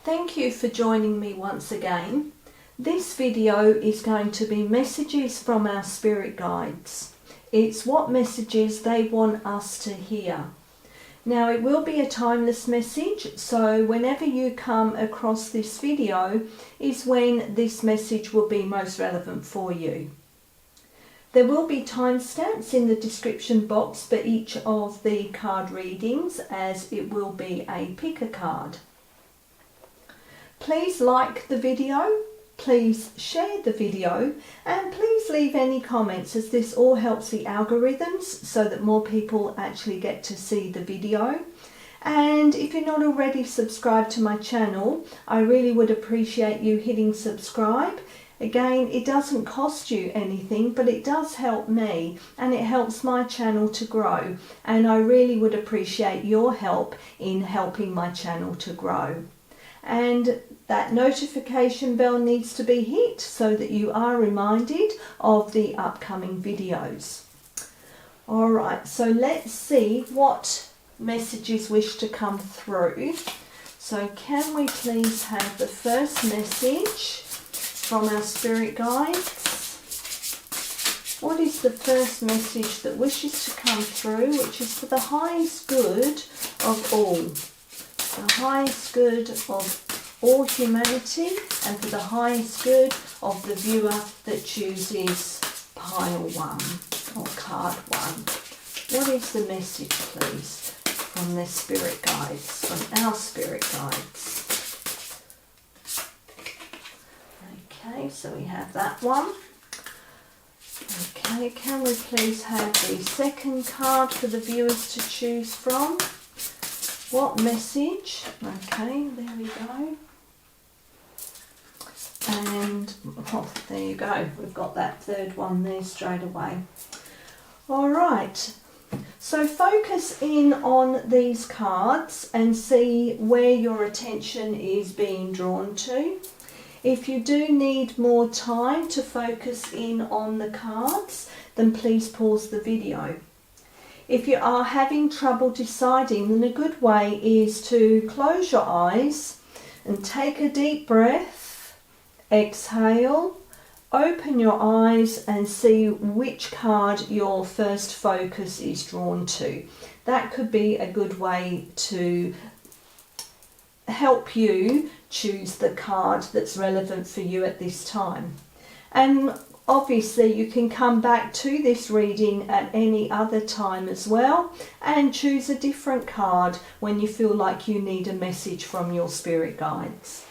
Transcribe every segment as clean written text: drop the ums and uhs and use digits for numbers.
Thank you for joining me once again. This video is going to be messages from our spirit guides. It's what messages they want us to hear. Now it will be a timeless message, so whenever you come across this video is when this message will be most relevant for you. There will be timestamps in the description box for each of the card readings, as it will be a pick a card. Please like the video, please share the video, and please leave any comments, as this all helps the algorithms so that more people actually get to see the video. And if you're not already subscribed to my channel, I really would appreciate you hitting subscribe. Again, it doesn't cost you anything, but it does help me and it helps my channel to grow, and I really would appreciate your help in helping my channel to grow. And that notification bell needs to be hit so that you are reminded of the upcoming videos. Alright, so let's see what messages wish to come through. So can we please have the first message from our spirit guides? What is the first message that wishes to come through, which is for the highest good of all? The highest good of all humanity, and for the highest good of the viewer that chooses pile 1 or card 1. What is the message, please, from their spirit guides, from our spirit guides? Okay, so we have that one. Okay, can we please have the second card for the viewers to choose from? What message? Okay, there we go. And oh, there you go. We've got that third one there straight away. All right. So focus in on these cards and see where your attention is being drawn to. If you do need more time to focus in on the cards, then please pause the video. If you are having trouble deciding, then a good way is to close your eyes and take a deep breath, exhale, open your eyes and see which card your first focus is drawn to. That could be a good way to help you choose the card that's relevant for you at this time. And obviously you can come back to this reading at any other time as well and choose a different card when you feel like you need a message from your spirit guides.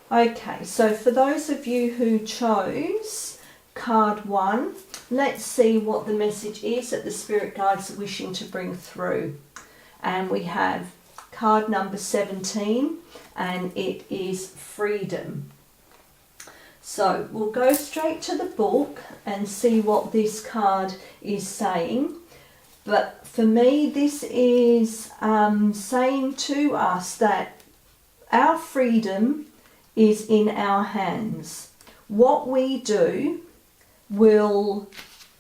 Okay, so for those of you who chose card 1, let's see what the message is that the spirit guides are wishing to bring through. And we have card number 17, and it is freedom. So we'll go straight to the book and see what this card is saying. But for me, this is saying to us that our freedom is in our hands. What we do will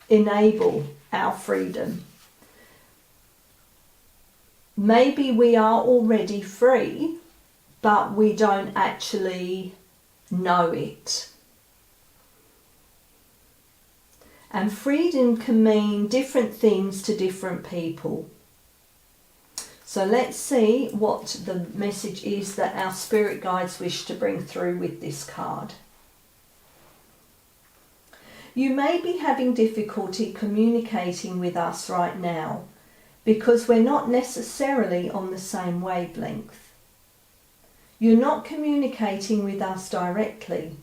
enable our freedom. Maybe we are already free, but we don't actually know it. And freedom can mean different things to different people. So let's see what the message is that our spirit guides wish to bring through with this card. You may be having difficulty communicating with us right now because we're not necessarily on the same wavelength. You're not communicating with us directly.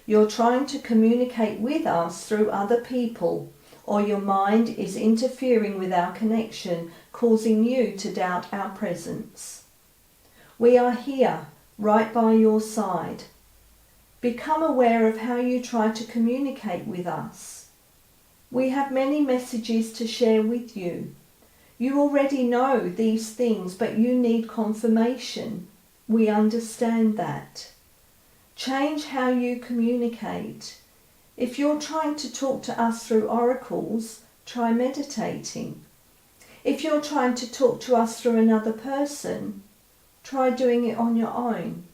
You're trying to communicate with us through other people, or your mind is interfering with our connection, causing you to doubt our presence. We are here, right by your side. Become aware of how you try to communicate with us. We have many messages to share with you. You already know these things, but you need confirmation. We understand that. Change how you communicate. If you're trying to talk to us through oracles, try meditating. If you're trying to talk to us through another person, Try doing it on your own.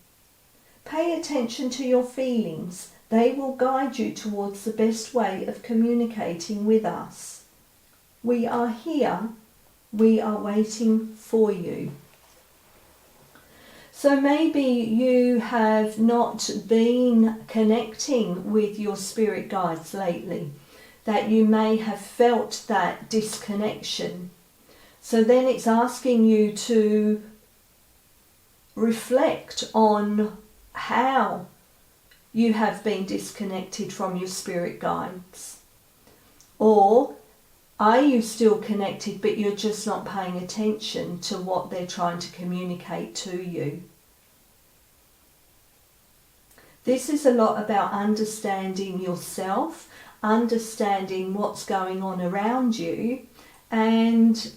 Pay attention to your feelings. They will guide you towards the best way of communicating with us. We are here. We are waiting for you. So maybe you have not been connecting with your spirit guides lately, that you may have felt that disconnection. So then it's asking you to reflect on how you have been disconnected from your spirit guides. Or are you still connected but you're just not paying attention to what they're trying to communicate to you? This is a lot about understanding yourself, understanding what's going on around you, and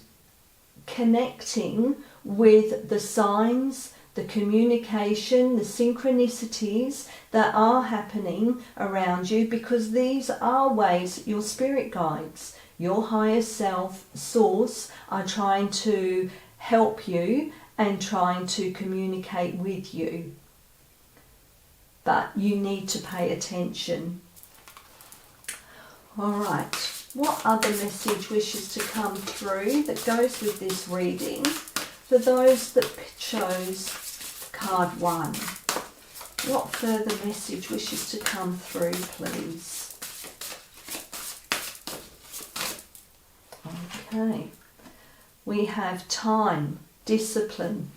connecting with the signs, the communication, the synchronicities that are happening around you, because these are ways your spirit guides, your higher self, source, are trying to help you and trying to communicate with you. But you need to pay attention. All right, what other message wishes to come through that goes with this reading for those that chose card 1? What further message wishes to come through, please? Okay, we have time, discipline.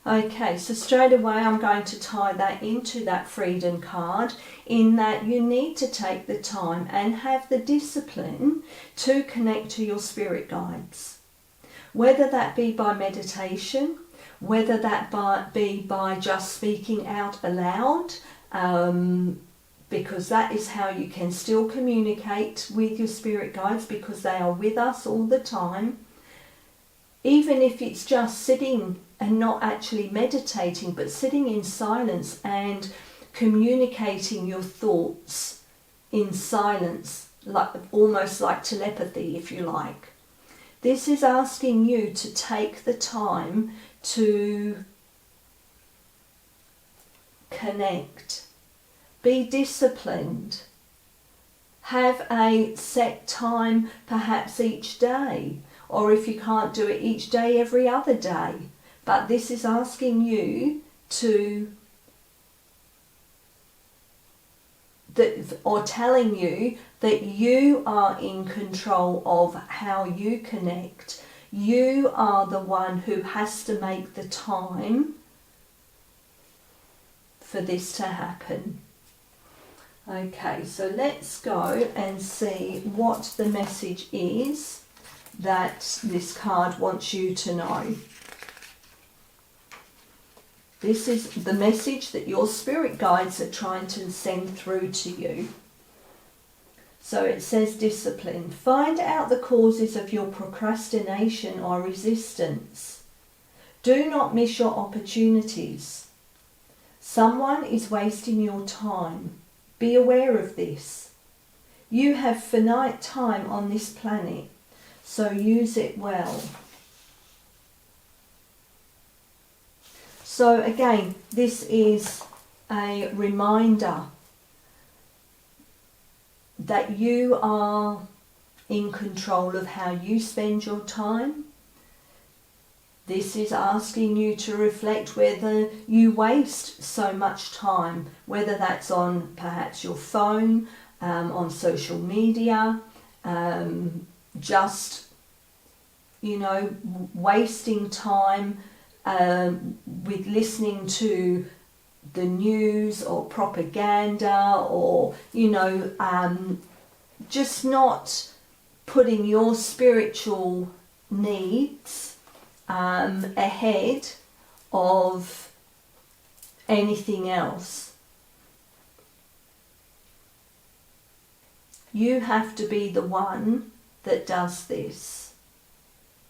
Okay, so straight away I'm going to tie that into that freedom card, in that you need to take the time and have the discipline to connect to your spirit guides. Whether that be by meditation, whether that be by just speaking out aloud, because that is how you can still communicate with your spirit guides, because they are with us all the time. Even if it's just sitting and not actually meditating, but sitting in silence and communicating your thoughts in silence, like almost like telepathy, if you like. This is asking you to take the time to connect. Be disciplined. Have a set time, perhaps each day, or if you can't do it each day, every other day. But this is asking you to, or telling you that you are in control of how you connect. You are the one who has to make the time for this to happen. Okay, so let's go and see what the message is that this card wants you to know. This is the message that your spirit guides are trying to send through to you. So it says discipline. Find out the causes of your procrastination or resistance. Do not miss your opportunities. Someone is wasting your time. Be aware of this. You have finite time on this planet, so use it well. So again, this is a reminder that you are in control of how you spend your time. This is asking you to reflect whether you waste so much time, whether that's on perhaps your phone, on social media, just, wasting time with listening to the news or propaganda, or just not putting your spiritual needs ahead of anything else. You have to be the one that does this.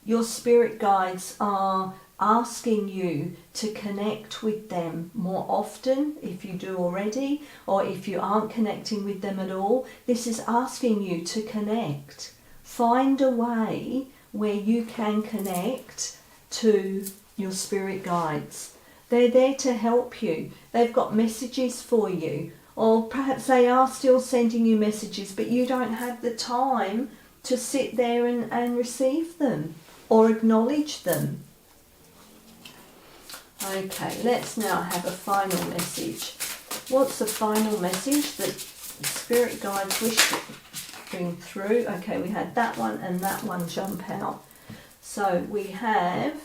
Your spirit guides are asking you to connect with them more often, if you do already, or if you aren't connecting with them at all. This is asking you to connect. Find a way where you can connect to your spirit guides. They're there to help you. They've got messages for you. Or perhaps they are still sending you messages, but you don't have the time to sit there and receive them or acknowledge them. Okay, let's now have a final message. What's the final message that Spirit Guides wish to bring through? Okay, we had that one and that one jump out. So we have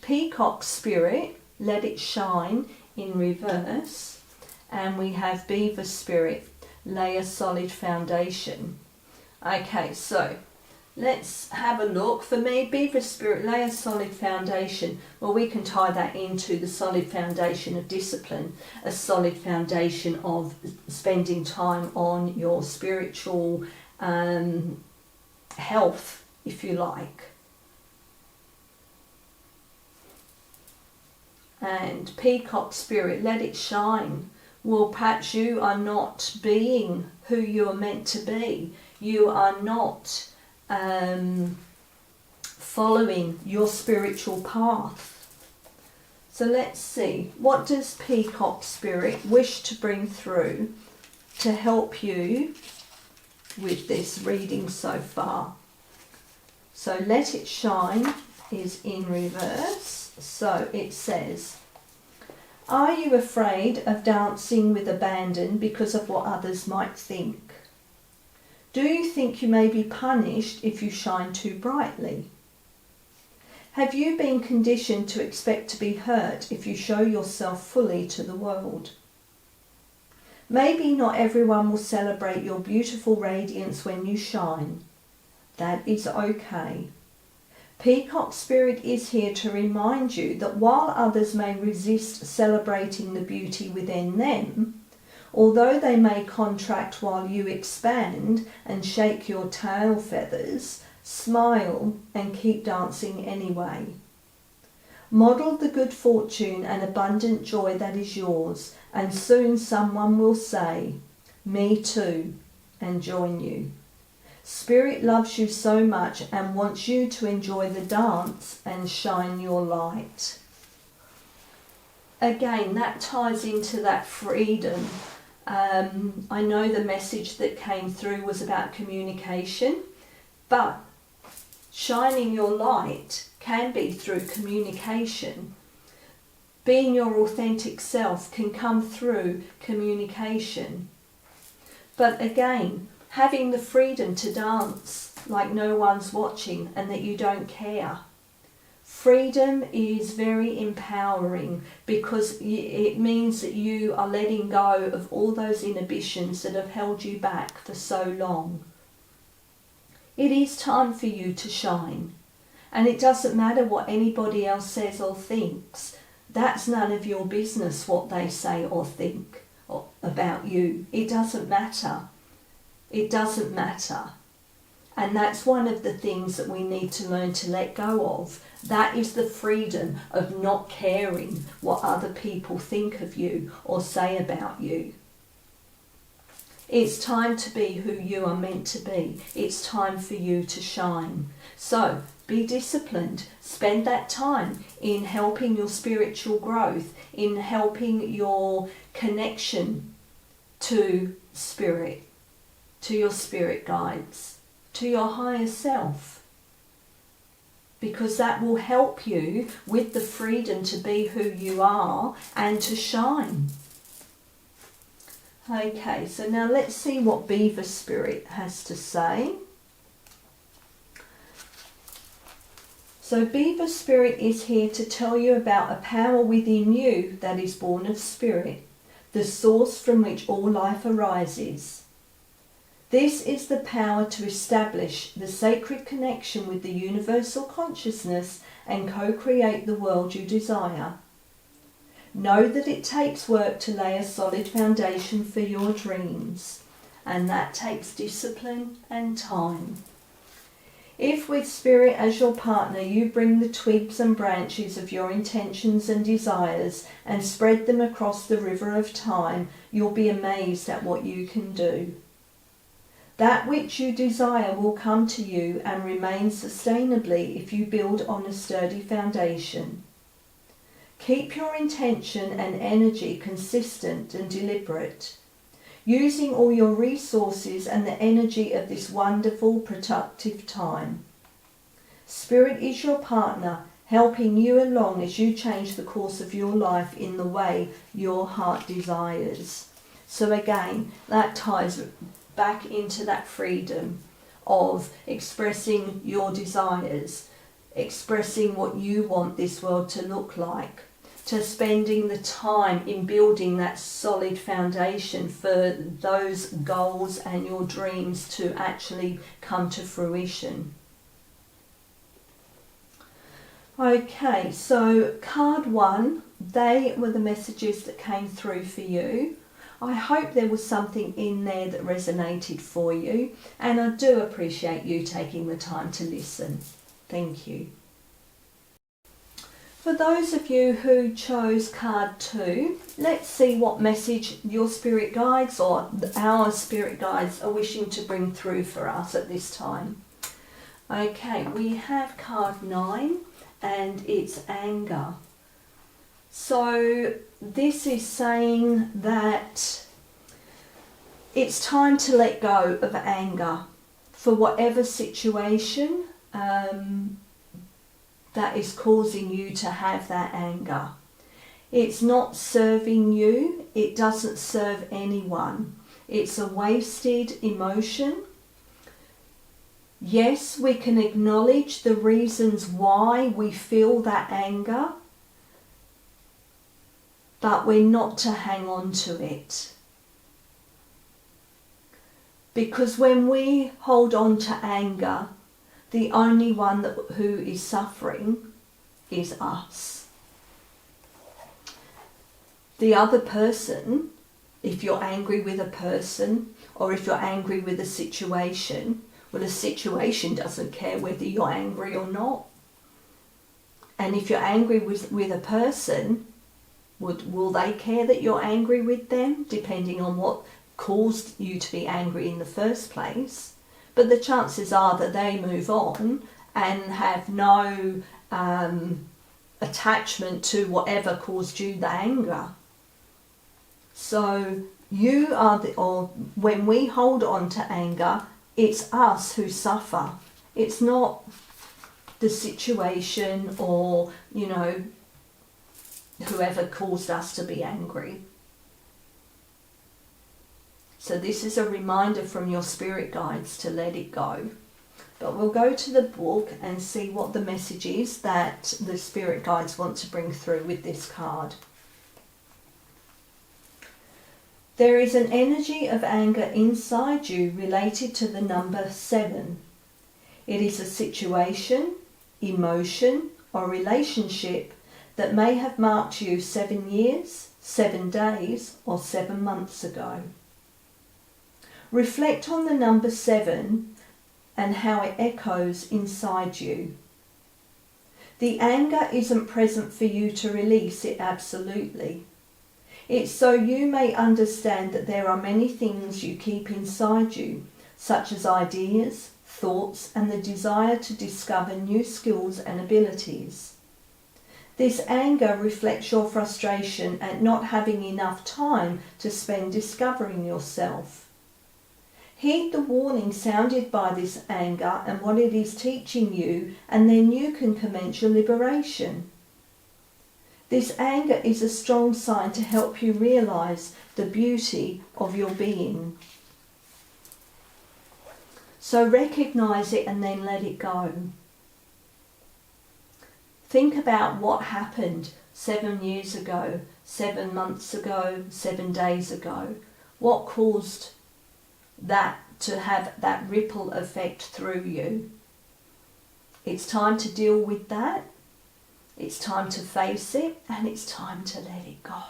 Peacock Spirit, Let It Shine, in reverse. And we have Beaver Spirit, Lay a Solid Foundation. Okay, so let's have a look. For me, Beaver Spirit, Lay a Solid Foundation. Well, we can tie that into the solid foundation of discipline, a solid foundation of spending time on your spiritual health, if you like. And Peacock Spirit, Let It Shine. Well, perhaps you are not being who you are meant to be. You are not following your spiritual path. So let's see, what does Peacock Spirit wish to bring through to help you with this reading so far? So Let It Shine is in reverse. So it says, are you afraid of dancing with abandon because of what others might think? Do you think you may be punished if you shine too brightly? Have you been conditioned to expect to be hurt if you show yourself fully to the world? Maybe not everyone will celebrate your beautiful radiance when you shine. That is okay. Peacock Spirit is here to remind you that while others may resist celebrating the beauty within them, although they may contract while you expand and shake your tail feathers, smile and keep dancing anyway. Model the good fortune and abundant joy that is yours, and soon someone will say, "Me too," and join you. Spirit loves you so much and wants you to enjoy the dance and shine your light. Again, that ties into that freedom. I know the message that came through was about communication, but shining your light can be through communication. Being your authentic self can come through communication. But again, having the freedom to dance like no one's watching and that you don't care. Freedom is very empowering because it means that you are letting go of all those inhibitions that have held you back for so long. It is time for you to shine. And it doesn't matter what anybody else says or thinks. That's none of your business what they say or think about you. It doesn't matter. It doesn't matter. And that's one of the things that we need to learn to let go of. That is the freedom of not caring what other people think of you or say about you. It's time to be who you are meant to be. It's time for you to shine. So be disciplined. Spend that time in helping your spiritual growth, in helping your connection to spirit, to your spirit guides, to your higher self. Because that will help you with the freedom to be who you are and to shine. Okay, so now let's see what Beaver Spirit has to say. So Beaver Spirit is here to tell you about a power within you that is born of spirit, the source from which all life arises. This is the power to establish the sacred connection with the universal consciousness and co-create the world you desire. Know that it takes work to lay a solid foundation for your dreams, and that takes discipline and time. If with Spirit as your partner you bring the twigs and branches of your intentions and desires and spread them across the river of time, you'll be amazed at what you can do. That which you desire will come to you and remain sustainably if you build on a sturdy foundation. Keep your intention and energy consistent and deliberate, using all your resources and the energy of this wonderful, productive time. Spirit is your partner, helping you along as you change the course of your life in the way your heart desires. So again, that ties back into that freedom of expressing your desires, expressing what you want this world to look like, to spending the time in building that solid foundation for those goals and your dreams to actually come to fruition. Okay, so card 1, they were the messages that came through for you. I hope there was something in there that resonated for you, and I do appreciate you taking the time to listen. Thank you. For those of you who chose card 2, let's see what message your spirit guides or our spirit guides are wishing to bring through for us at this time. Okay, we have card 9 and it's anger. So this is saying that it's time to let go of anger for whatever situation that is causing you to have that anger. It's not serving you, it doesn't serve anyone. It's a wasted emotion. Yes, we can acknowledge the reasons why we feel that anger, but we're not to hang on to it. Because when we hold on to anger, the only one who is suffering is us. The other person, if you're angry with a person or if you're angry with a situation, well, the situation doesn't care whether you're angry or not. And if you're angry with a person, will they care that you're angry with them, depending on what caused you to be angry in the first place? But the chances are that they move on and have no attachment to whatever caused you the anger. So you are when we hold on to anger, it's us who suffer. It's not the situation or, whoever caused us to be angry. So this is a reminder from your spirit guides to let it go. But we'll go to the book and see what the message is that the spirit guides want to bring through with this card. There is an energy of anger inside you related to the number 7. It is a situation, emotion, or relationship that may have marked you 7 years, 7 days, or 7 months ago. Reflect on the number 7 and how it echoes inside you. The anger isn't present for you to release it absolutely. It's so you may understand that there are many things you keep inside you, such as ideas, thoughts, and the desire to discover new skills and abilities. This anger reflects your frustration at not having enough time to spend discovering yourself. Heed the warning sounded by this anger and what it is teaching you, and then you can commence your liberation. This anger is a strong sign to help you realise the beauty of your being. So recognise it and then let it go. Think about what happened 7 years ago, 7 months ago, 7 days ago. What caused that to have that ripple effect through you? It's time to deal with that. It's time to face it, and it's time to let it go.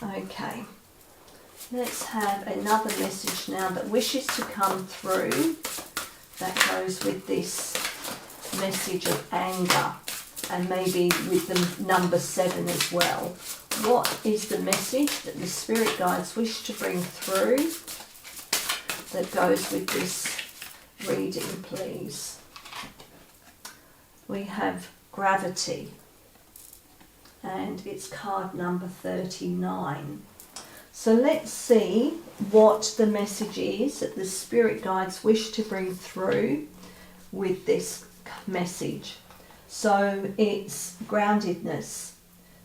Okay, let's have another message now that wishes to come through that goes with this message of anger, and maybe with the number 7 as well. What is the message that the spirit guides wish to bring through that goes with this reading, please? We have gravity. and it's card number 39. So let's see what the message is that the spirit guides wish to bring through with this message. So it's groundedness.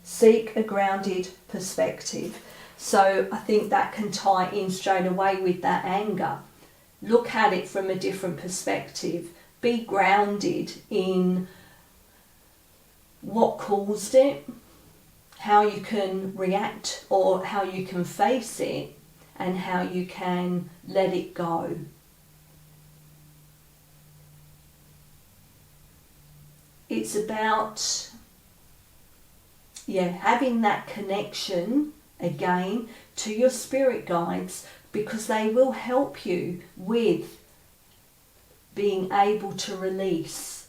Seek a grounded perspective. So I think that can tie in straight away with that anger. Look at it from a different perspective. Be grounded in what caused it, how you can react or how you can face it, and how you can let it go. It's about, having that connection again to your spirit guides, because they will help you with being able to release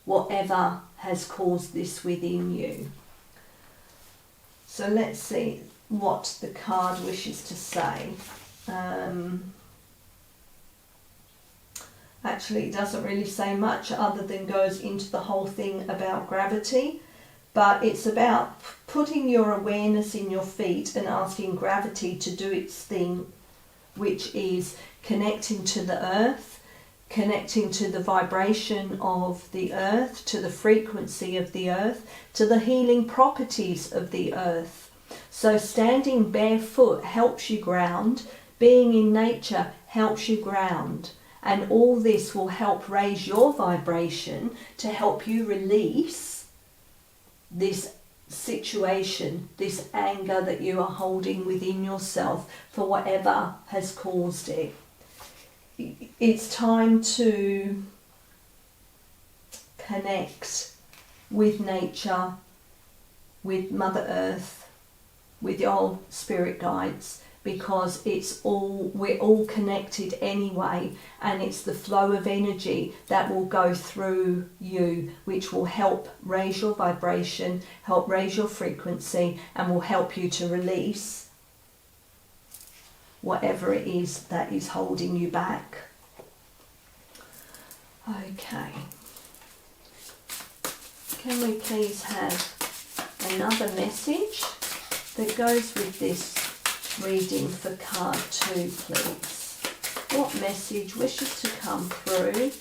whatever has caused this within you. So let's see what the card wishes to say. Actually, it doesn't really say much other than goes into the whole thing about gravity, but it's about putting your awareness in your feet and asking gravity to do its thing, which is connecting to the earth, connecting to the vibration of the earth, to the frequency of the earth, to the healing properties of the earth. So standing barefoot helps you ground, being in nature helps you ground, and all this will help raise your vibration to help you release this situation, this anger that you are holding within yourself for whatever has caused it. It's time to connect with nature, with Mother Earth, with your spirit guides, because we're all connected anyway, and it's the flow of energy that will go through you, which will help raise your vibration, help raise your frequency, and will help you to release whatever it is that is holding you back. Okay. Can we please have another message that goes with this reading for card 2, please? What message wishes to come through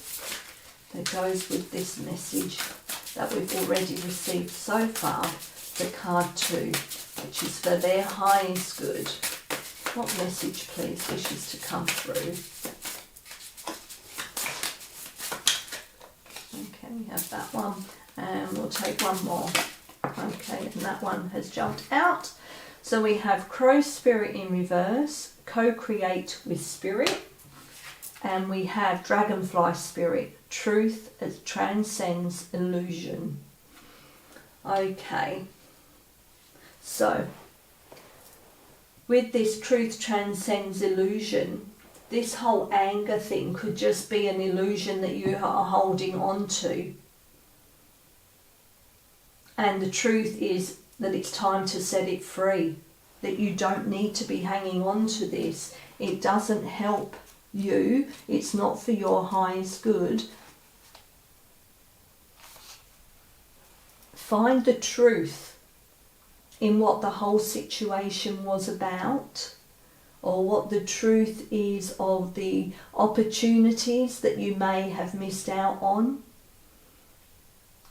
that goes with this message that we've already received so far for card 2, which is for their highest good? What message, please, wishes to come through? Okay, we have that one, and we'll take one more. Okay, and that one has jumped out. So we have Crow Spirit in reverse, co-create with spirit, and we have Dragonfly Spirit, truth as transcends illusion. Okay, so with this truth transcends illusion, this whole anger thing could just be an illusion that you are holding on to. And the truth is that it's time to set it free, that you don't need to be hanging on to this. It doesn't help you. It's not for your highest good. Find the truth in what the whole situation was about, or what the truth is of the opportunities that you may have missed out on,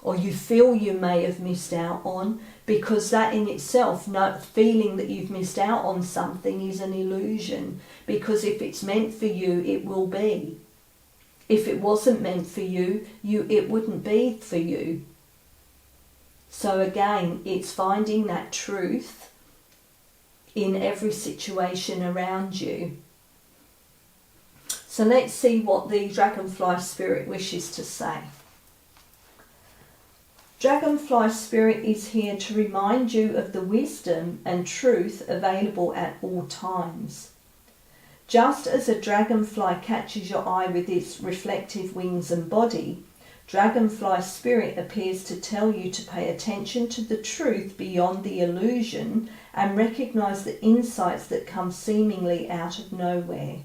or you feel you may have missed out on, because that in itself, feeling that you've missed out on something is an illusion, because if it's meant for you, it will be. If it wasn't meant for you, it wouldn't be for you. So again, it's finding that truth in every situation around you. So let's see what the Dragonfly Spirit wishes to say. Dragonfly Spirit is here to remind you of the wisdom and truth available at all times. Just as a dragonfly catches your eye with its reflective wings and body, Dragonfly Spirit appears to tell you to pay attention to the truth beyond the illusion and recognize the insights that come seemingly out of nowhere.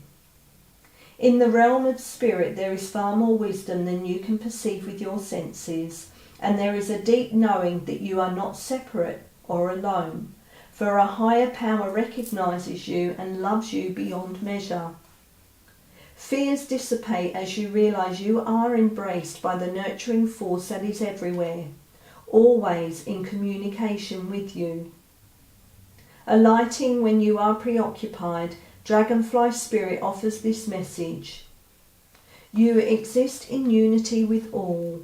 In the realm of spirit, there is far more wisdom than you can perceive with your senses, and there is a deep knowing that you are not separate or alone, for a higher power recognises you and loves you beyond measure. Fears dissipate as you realise you are embraced by the nurturing force that is everywhere, always in communication with you. Alighting when you are preoccupied, Dragonfly Spirit offers this message. You exist in unity with all,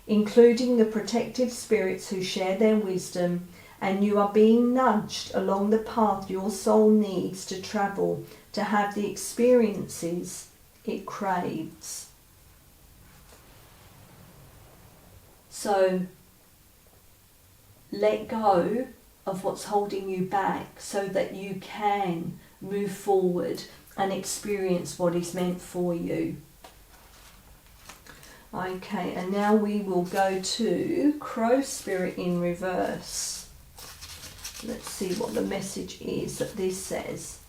including the protective spirits who share their wisdom, and you are being nudged along the path your soul needs to travel to have the experiences it craves. So let go of what's holding you back so that you can move forward and experience what is meant for you. Okay, and now we will go to Crow Spirit in reverse. Let's see what the message is that this says.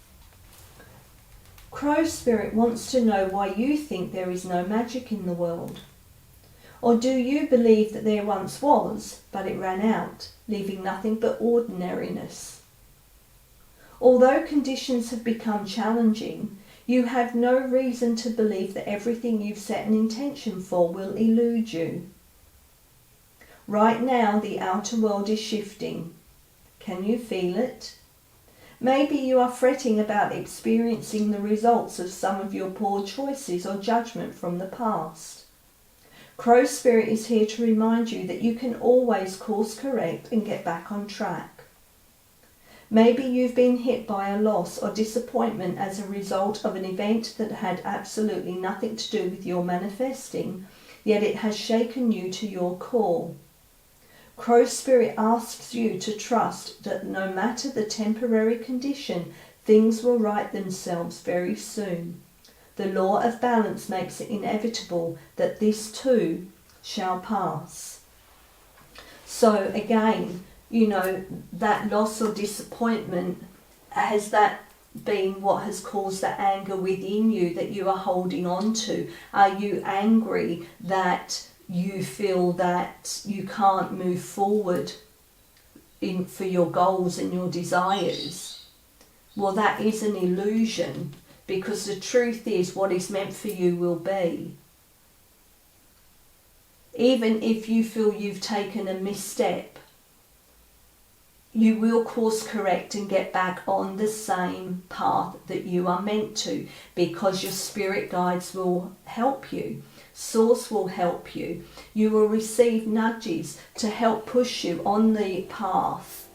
Crow Spirit wants to know why you think there is no magic in the world. Or do you believe that there once was, but it ran out, leaving nothing but ordinariness? Although conditions have become challenging, you have no reason to believe that everything you've set an intention for will elude you. Right now, the outer world is shifting. Can you feel it? Maybe you are fretting about experiencing the results of some of your poor choices or judgment from the past. Crow Spirit is here to remind you that you can always course correct and get back on track. Maybe you've been hit by a loss or disappointment as a result of an event that had absolutely nothing to do with your manifesting, yet it has shaken you to your core. Crow Spirit asks you to trust that no matter the temporary condition, things will right themselves very soon. The law of balance makes it inevitable that this too shall pass. So again, you know, that loss or disappointment, has that been what has caused the anger within you that you are holding on to? Are you angry that you feel that you can't move forward for your goals and your desires? Well, that is an illusion, because the truth is what is meant for you will be. Even if you feel you've taken a misstep, you will course correct and get back on the same path that you are meant to, because your spirit guides will help you. Source will help you. You will receive nudges to help push you on the path.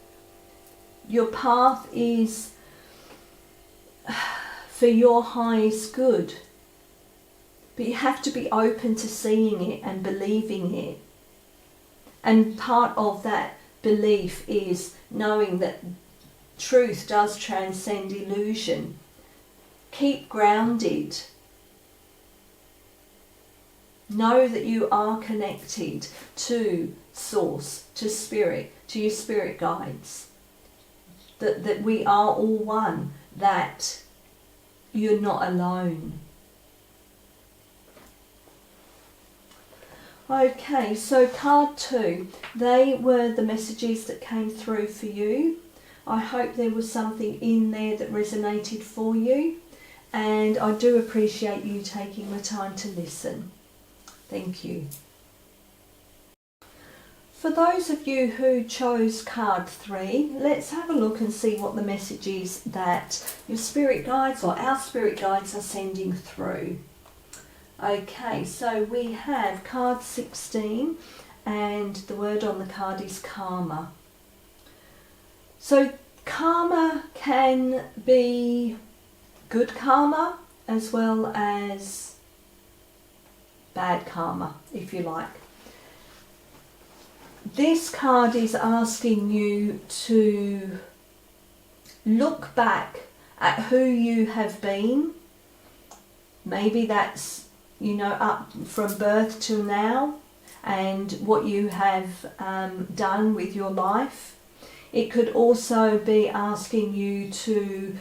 Your path is for your highest good. But you have to be open to seeing it and believing it. And part of that belief is knowing that truth does transcend illusion. Keep grounded. Know that you are connected to Source, to Spirit, to your spirit guides. That we are all one, that you're not alone. Okay, so card 2, they were the messages that came through for you. I hope there was something in there that resonated for you, and I do appreciate you taking the time to listen. Thank you. For those of you who chose card 3, let's have a look and see what the message is that your spirit guides or our spirit guides are sending through. Okay, so we have card 16, and the word on the card is karma. So karma can be good karma as well as bad karma, if you like. This card is asking you to look back at who you have been. Maybe that's, you know, up from birth till now, and what you have done with your life. It could also be asking you to,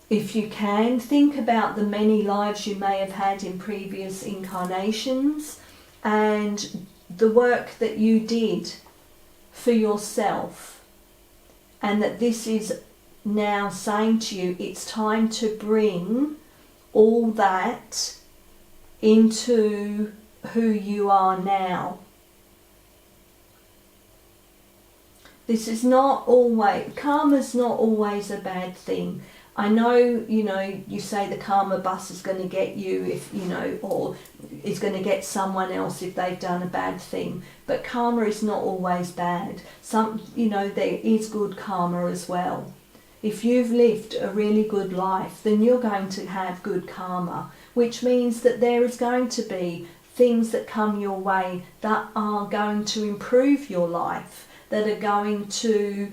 if you can, think about the many lives you may have had in previous incarnations, and the work that you did for yourself, and that this is now saying to you it's time to bring all that into who you are now. This is not always, karma's not always a bad thing. I know, you say the karma bus is going to get you if, or is going to get someone else if they've done a bad thing. But karma is not always bad. There is good karma as well. If you've lived a really good life, then you're going to have good karma, which means that there is going to be things that come your way that are going to improve your life, that are going to,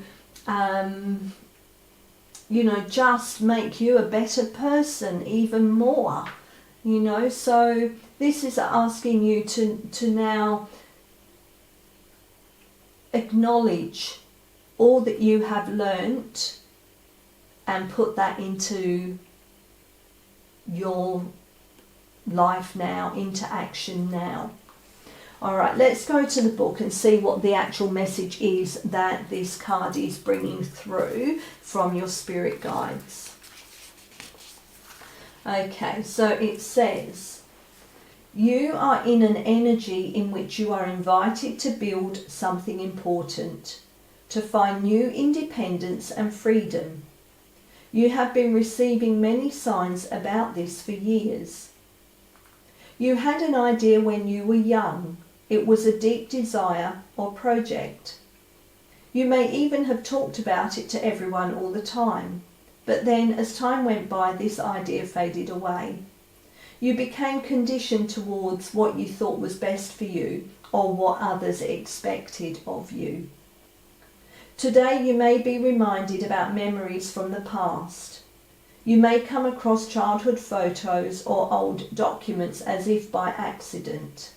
just make you a better person even more, So this is asking you to now acknowledge all that you have learnt and put that into your life now, into action now. Alright, let's go to the book and see what the actual message is that this card is bringing through from your spirit guides. Okay, so it says, you are in an energy in which you are invited to build something important, to find new independence and freedom. You have been receiving many signs about this for years. You had an idea when you were young. It was a deep desire or project. You may even have talked about it to everyone all the time, but then as time went by, this idea faded away. You became conditioned towards what you thought was best for you or what others expected of you. Today you may be reminded about memories from the past. You may come across childhood photos or old documents as if by accident.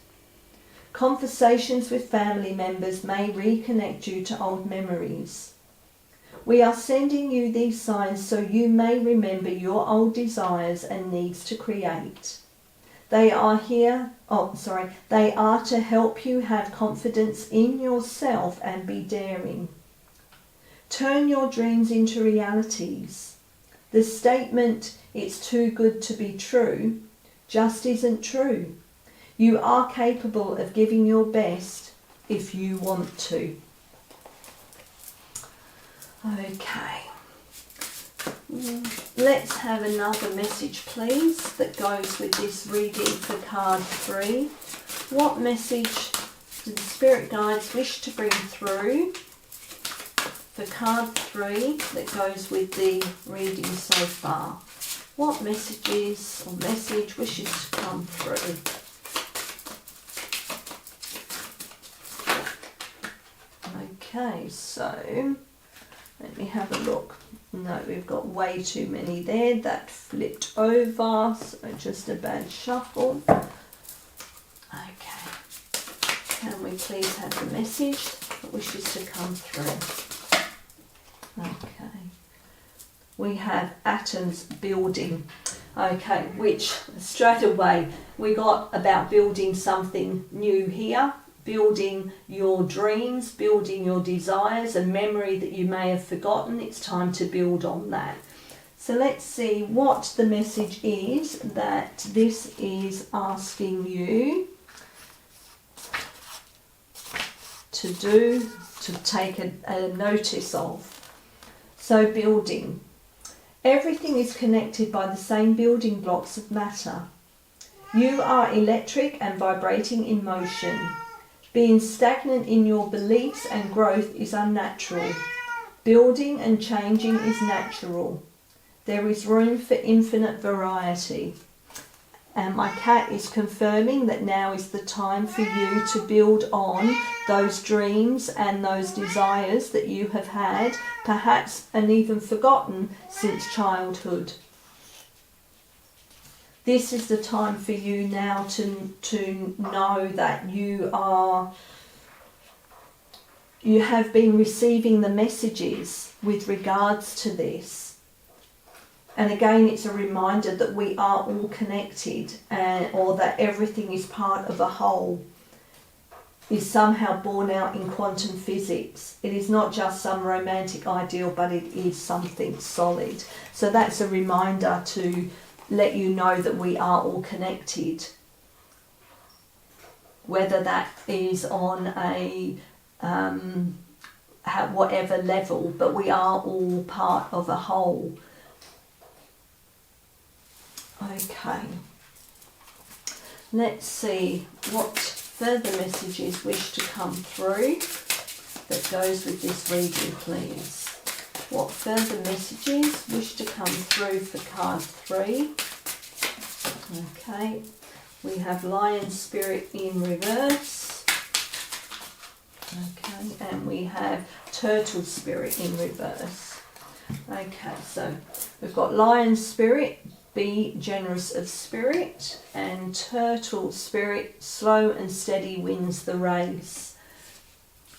Conversations with family members may reconnect you to old memories. We are sending you these signs so you may remember your old desires and needs to create. They are to help you have confidence in yourself and be daring. Turn your dreams into realities. The statement, "It's too good to be true," just isn't true. You are capable of giving your best if you want to. Okay. Let's have another message, please, that goes with this reading for card 3. What message do the spirit guides wish to bring through for card 3 that goes with the reading so far? What message wishes to come through? Okay, so let me have a look. No, we've got way too many there. That flipped over, so just a bad shuffle. Okay. Can we please have the message that wishes to come through? Okay. We have atoms building. Okay, which straight away we got about building something new here. Building your dreams, building your desires, a memory that you may have forgotten. It's time to build on that. So let's see what the message is that this is asking you to do, to take a notice of. So building. Everything is connected by the same building blocks of matter. You are electric and vibrating in motion. Being stagnant in your beliefs and growth is unnatural. Building and changing is natural. There is room for infinite variety. And my cat is confirming that now is the time for you to build on those dreams and those desires that you have had, perhaps and even forgotten since childhood. This is the time for you now to know that you have been receiving the messages with regards to this. And again, it's a reminder that we are all connected, or that everything is part of a whole. is somehow borne out in quantum physics. It is not just some romantic ideal, but it is something solid. So that's a reminder to let you know that we are all connected. Whether that is on a whatever level, but we are all part of a whole. Okay, let's see what further messages wish to come through that goes with this reading, please. What further messages wish to come through for card 3? Okay, we have Lion Spirit in reverse. Okay, and we have Turtle Spirit in reverse. Okay, so we've got Lion Spirit, be generous of spirit, and Turtle Spirit, slow and steady wins the race.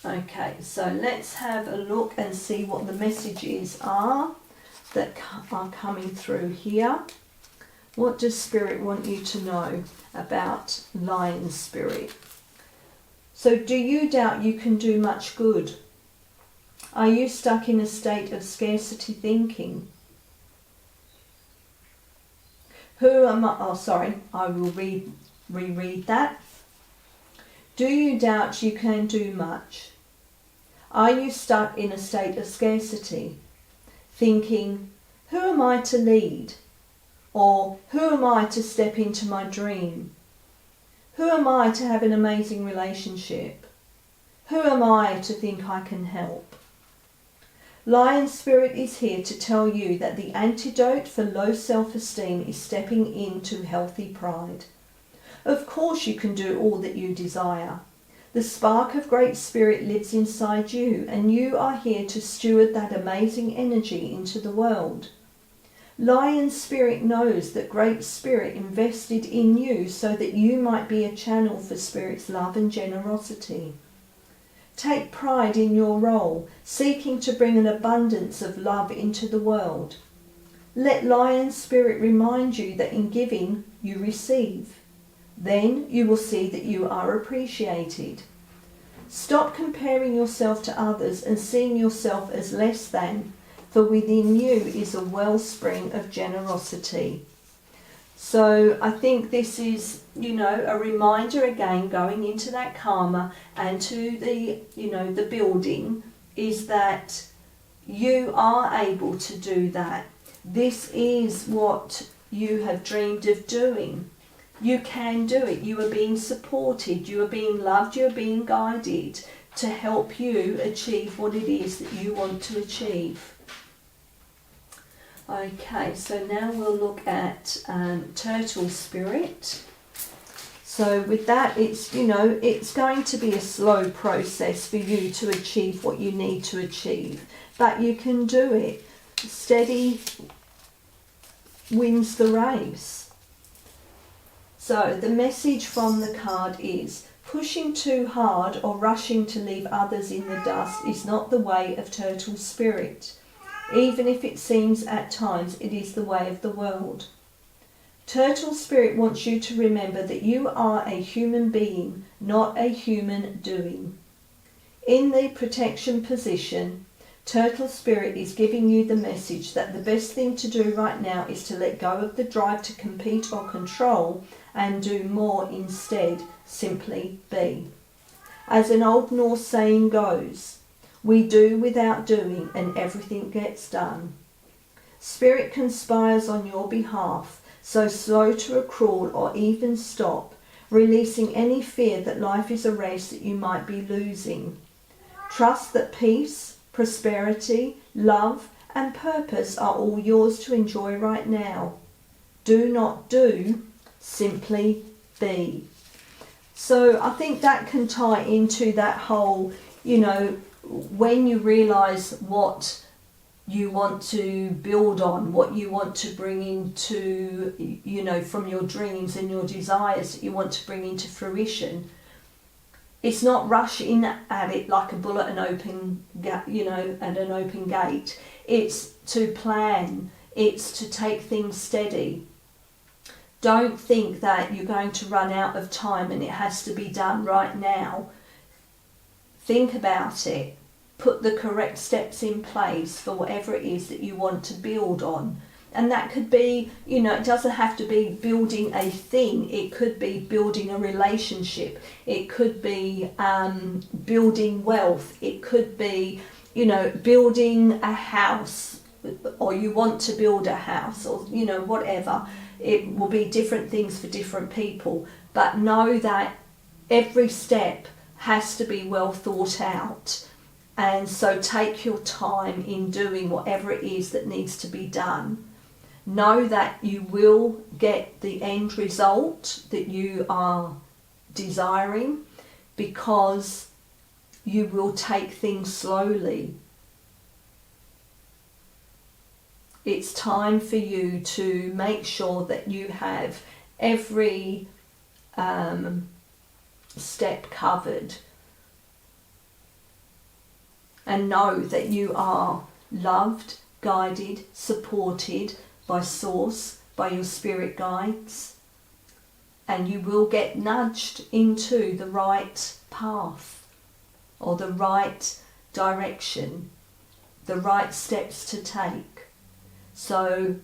Okay, so let's have a look and see what the messages are that are coming through here. What does Spirit want you to know about Lion Spirit? So do you doubt you can do much good? Are you stuck in a state of scarcity thinking? Who am I? Oh, sorry, I will reread that. Do you doubt you can do much? Are you stuck in a state of scarcity, thinking, who am I to lead? Or who am I to step into my dream? Who am I to have an amazing relationship? Who am I to think I can help? Lion Spirit is here to tell you that the antidote for low self-esteem is stepping into healthy pride. Of course you can do all that you desire. The spark of Great Spirit lives inside you, and you are here to steward that amazing energy into the world. Lion Spirit knows that Great Spirit invested in you so that you might be a channel for Spirit's love and generosity. Take pride in your role, seeking to bring an abundance of love into the world. Let Lion Spirit remind you that in giving, you receive. Then you will see that you are appreciated. Stop comparing yourself to others and seeing yourself as less than, for within you is a wellspring of generosity. So I think this is, a reminder again, going into that karma and to the, the building, is that you are able to do that. This is what you have dreamed of doing. You can do it. You are being supported. You are being loved. You are being guided to help you achieve what it is that you want to achieve. Okay, so now we'll look at Turtle Spirit. So with that, it's, it's going to be a slow process for you to achieve what you need to achieve. But you can do it. Steady wins the race. So the message from the card is, pushing too hard or rushing to leave others in the dust is not the way of Turtle Spirit. Even if it seems at times it is the way of the world. Turtle Spirit wants you to remember that you are a human being, not a human doing. In the protection position, Turtle Spirit is giving you the message that the best thing to do right now is to let go of the drive to compete or control and do more instead. Simply be. As an old Norse saying goes, we do without doing and everything gets done. Spirit conspires on your behalf, so slow to a crawl or even stop, releasing any fear that life is a race that you might be losing. Trust that peace, prosperity, love and purpose are all yours to enjoy right now. Do not do, simply be. So I think that can tie into that whole, when you realise what you want to build on, what you want to bring into, from your dreams and your desires that you want to bring into fruition, it's not rushing at it like a bullet and an open gate. It's to plan. It's to take things steady. Don't think that you're going to run out of time and it has to be done right now. think about it, put the correct steps in place for whatever it is that you want to build on. And that could be, you know, it doesn't have to be building a thing. It could be building a relationship. It could be building wealth. It could be, you know, building a house, or you want to build a house, or, you know, whatever. It will be different things for different people. But know that every step has to be well thought out. And so take your time in doing whatever it is that needs to be done. Know that you will get the end result that you are desiring, because you will take things slowly. It's time for you to make sure that you have every step covered, and know that you are loved, guided, supported by Source, by your spirit guides, and you will get nudged into the right path, or the right direction, the right steps to take. So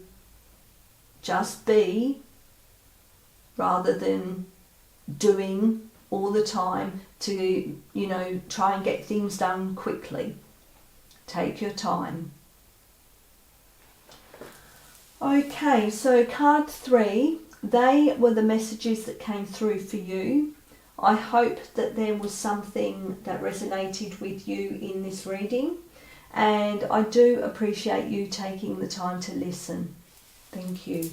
just be, rather than doing all the time to, you know, try and get things done quickly. Take your time. Okay, so card 3, they were the messages that came through for you. I hope that there was something that resonated with you in this reading, and I do appreciate you taking the time to listen. Thank you.